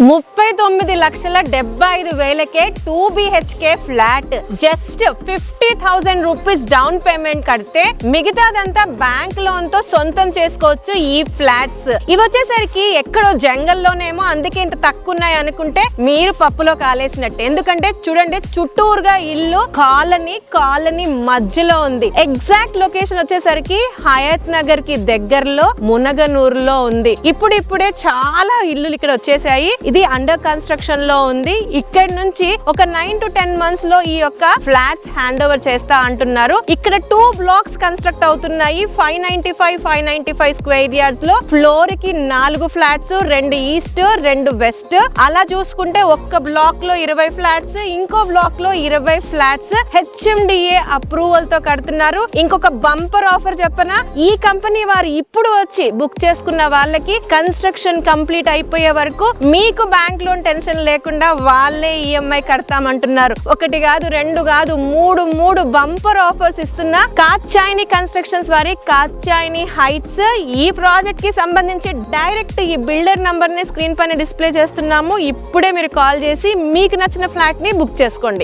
39,75,000కే 2 BHK flat just 50,000 rupees down payment కడితే మిగతాదంతా bank loan తో సొంతం చేసుకోవచ్చు. ఈ ఫ్లాట్స్ ఇవి వచ్చేసరికి ఎక్కడో జంగల్లోనేమో అందుకే ఇంత తక్కువ ఉన్నాయి అనుకుంటే మీరు పప్పులో కాలేసినట్టు. ఎందుకంటే చూడండి, చుట్టూరుగా ఇల్లు కాలనీ మధ్యలో ఉంది. ఎగ్జాక్ట్ లొకేషన్ వచ్చేసరికి హయత్ నగర్ కి దగ్గరలో మునగనూరులో ఉంది. ఇప్పుడే చాలా ఇల్లులు ఇక్కడ వచ్చేసాయి. ఇది అండర్ కన్స్ట్రక్షన్ లో ఉంది. ఇక్కడ నుంచి ఒక 9 to 10 months లో ఈ యొక్క ఫ్లాట్స్ హ్యాండ్ ఓవర్ చేస్తా అంటున్నారు. ఇక్కడ 2 blocks కన్స్ట్రక్ట్ అవుతున్నాయి. 595 స్క్వేర్ యార్డ్స్ లో ఫ్లోర్ కి 4 ఫ్లాట్స్, 2 ఈస్ట్ 2 వెస్ట్. అలా చూసుకుంటే ఒక్క బ్లాక్ లో 20 ఫ్లాట్స్, ఇంకో బ్లాక్ లో 20 ఫ్లాట్స్ HMDA అప్రూవల్ తో కడుతున్నారు. ఇంకొక బంపర్ ఆఫర్ చెప్పనా, ఈ కంపెనీ వారు ఇప్పుడు వచ్చి బుక్ చేసుకున్న వాళ్ళకి కన్స్ట్రక్షన్ కంప్లీట్ అయిపోయే వరకు మీకు బ్యాంక్ లోన్ టెన్షన్ లేకుండా వాళ్ళే ఈఎంఐ కడతామంటున్నారు. 1 కాదు 2 కాదు 3 బంపర్ ఆఫర్స్ ఇస్తున్న కాత్యాయని కన్స్ట్రక్షన్స్ వారి కాత్యాయని హైట్స్. ఈ ప్రాజెక్ట్ కి సంబంధించి డైరెక్ట్ ఈ బిల్డర్ నంబర్ ని స్క్రీన్ పైన డిస్ప్లే చేస్తున్నాము. ఇప్పుడే మీరు కాల్ చేసి మీకు నచ్చిన ఫ్లాట్ ని బుక్ చేసుకోండి.